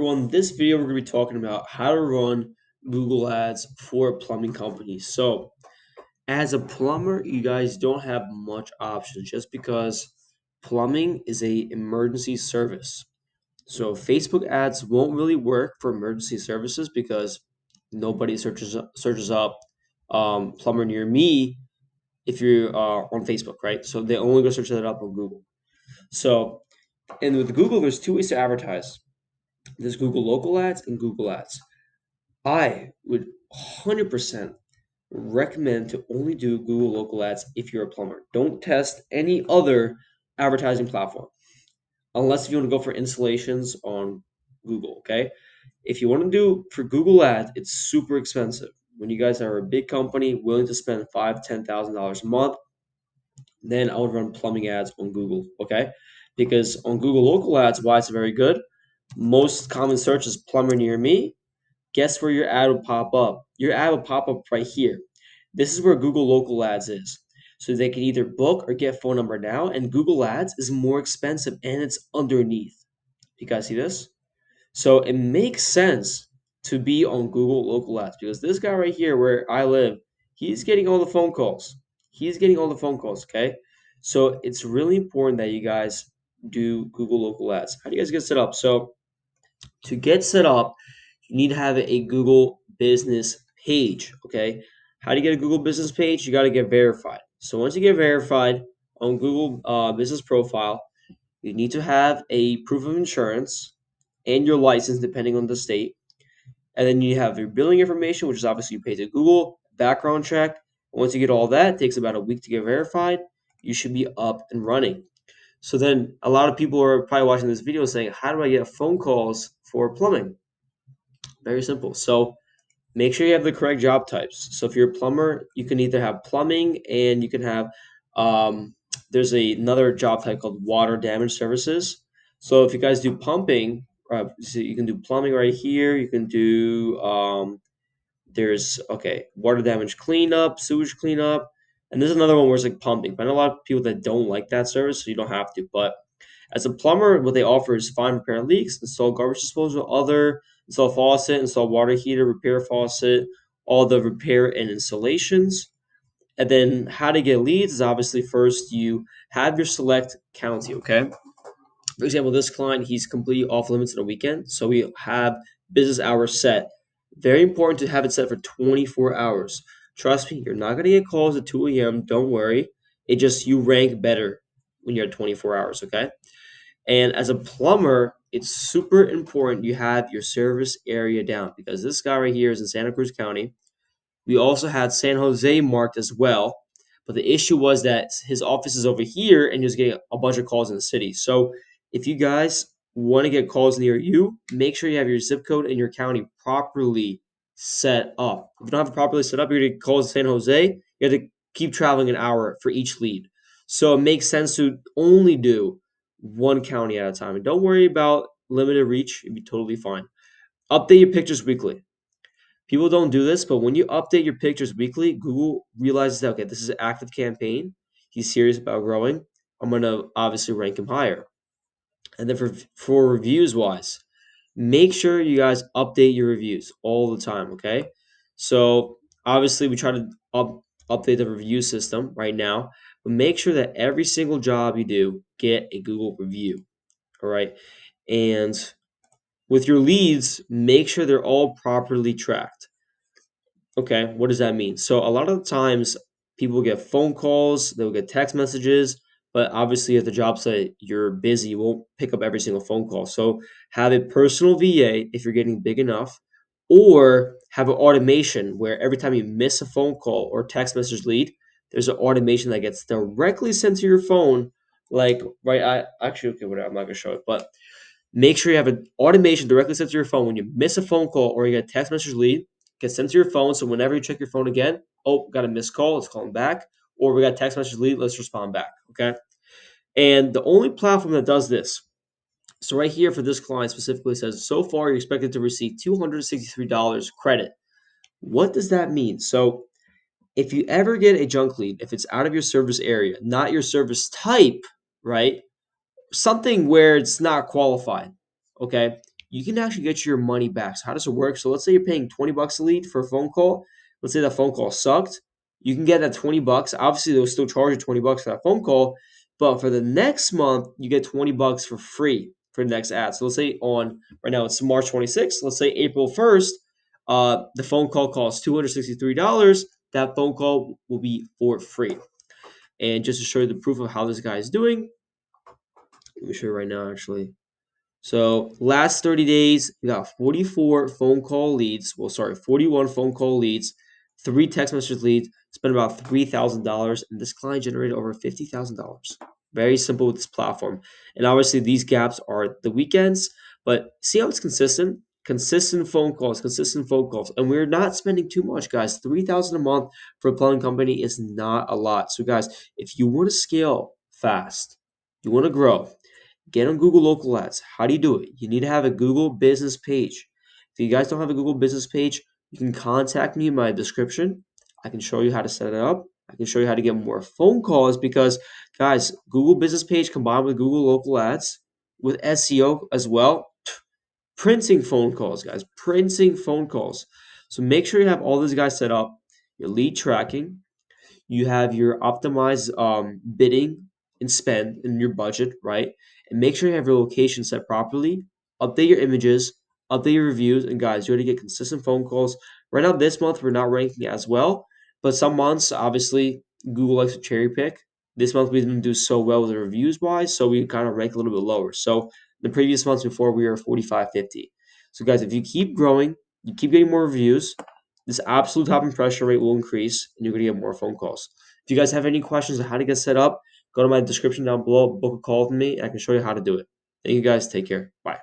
Everyone, in this video we're going to be talking about how to run Google Ads for plumbing companies. So, as a plumber, you guys don't have much options just because plumbing is a emergency service. So, Facebook ads won't really work for emergency services because nobody searches up plumber near me if you're on Facebook, right? So they only go search that up on Google. So, and with Google, there's two ways to advertise. There's Google Local Ads and Google Ads. I would 100% recommend to only do Google Local Ads if you're a plumber. Don't test any other advertising platform unless if you want to go for installations on Google, okay? If you want to do for Google Ads, it's super expensive. When you guys are a big company willing to spend five, $10,000 a month, then I would run plumbing ads on Google, okay? Because on Google Local Ads, why it's very good, most common search is plumber near me. Guess where your ad will pop up? Your ad will pop up right here. This is where Google Local Ads is. So they can either book or get phone number now, and Google Ads is more expensive and it's underneath. You guys see this? So it makes sense to be on Google Local Ads because this guy right here where I live, he's getting all the phone calls. He's getting all the phone calls, okay? So it's really important that you guys do Google Local Ads. How do you guys get set up? So to get set up, you need to have a Google business page, okay? How do you get a Google business page? You got to get verified. So once you get verified on Google business profile, you need to have a proof of insurance and your license, depending on the state. And then you have your billing information, which is obviously you pay to Google, background check. Once you get all that, it takes about a week to get verified. You should be up and running. So then a lot of people are probably watching this video saying, how do I get phone calls for plumbing? Very simple. So make sure you have the correct job types. So if you're a plumber, you can either have plumbing and you can have there's another job type called water damage services. So if you guys do pumping, so you can do plumbing right here. You can do there's water damage cleanup, sewage cleanup, and there's another one where it's like pumping. But I know a lot of people that don't like that service, so you don't have to. But as a plumber, what they offer is find, repair leaks, install garbage disposal, other, install faucet, install water heater, repair faucet, all the repair and installations. And then how to get leads is obviously first you have your select county, okay? For example, this client, he's completely off limits on the weekend, so we have business hours set. Very important to have it set for 24 hours. Trust me, you're not going to get calls at 2 a.m. Don't worry. It just, you rank better when you're at 24 hours, okay? And as a plumber, it's super important you have your service area down because this guy right here is in Santa Cruz County. We also had San Jose marked as well, but the issue was that his office is over here and he was getting a bunch of calls in the city. So if you guys want to get calls near you, make sure you have your zip code and your county properly set up. If you don't have it properly set up, you're going to get calls in San Jose. You have to keep traveling an hour for each lead. So it makes sense to only do one county at a time. And don't worry about limited reach. You'll be totally fine. Update your pictures weekly. People don't do this, but when you update your pictures weekly, Google realizes that, okay, this is an active campaign. He's serious about growing. I'm going to obviously rank him higher. And then for reviews wise, make sure you guys update your reviews all the time, okay? So obviously we try to update the review system right now, but make sure that every single job you do get a Google review, all right? And with your leads, make sure they're all properly tracked. Okay, what does that mean? So a lot of the times people get phone calls, they'll get text messages, but obviously at the job site you're busy, you won't pick up every single phone call. So have a personal VA if you're getting big enough, or have an automation where every time you miss a phone call or text message lead, there's an automation that gets directly sent to your phone. Like right, I actually okay, whatever, I'm not gonna show it, but make sure you have an automation directly sent to your phone when you miss a phone call or you get a text message lead, get sent to your phone. So whenever you check your phone again, oh, got a missed call, let's call them back. Or we got a text message lead, let's respond back. Okay. And the only platform that does this, so right here for this client specifically says, so far you're expected to receive $263 credit. What does that mean? So if you ever get a junk lead, if it's out of your service area, not your service type, right? Something where it's not qualified, okay? you can actually get your money back. So how does it work? So let's say you're paying 20 bucks a lead for a phone call. Let's say that phone call sucked. You can get that 20 bucks. Obviously, they'll still charge you 20 bucks for that phone call, but for the next month, you get 20 bucks for free for the next ad. So let's say on right now it's March 26th. Let's say April 1st, the phone call costs $263. That phone call will be for free. And just to show you the proof of how this guy is doing, let me show you right now actually. So last 30 days, we got 44 phone call leads. Well, sorry, 41 phone call leads, 3 text message leads, spent about $3,000, and this client generated over $50,000. Very simple with this platform. And obviously, these gaps are the weekends, but see how it's consistent? Consistent phone calls. And we're not spending too much, guys. $3,000 a month for a plumbing company is not a lot. So, guys, if you want to scale fast, you want to grow, get on Google Local Ads. How do you do it? You need to have a Google business page. If you guys don't have a Google business page, you can contact me in my description. I can show you how to set it up. I can show you how to get more phone calls because, guys, Google business page combined with Google Local Ads with SEO as well, printing phone calls, guys, printing phone calls. So make sure you have all these guys set up, your lead tracking, you have your optimized bidding and spend in your budget, right? And make sure you have your location set properly. Update your images, update your reviews, and guys, you already get consistent phone calls. Right now, this month we're not ranking as well, but some months, obviously, Google likes to cherry pick. This month we didn't do so well with the reviews wise, so we kind of rank a little bit lower. So the previous months before we were 45, 50. So guys, if you keep growing, you keep getting more reviews, this absolute top impression rate will increase and you're going to get more phone calls. If you guys have any questions on how to get set up, go to my description down below, book a call with me, and I can show you how to do it. Thank you guys. Take care. Bye.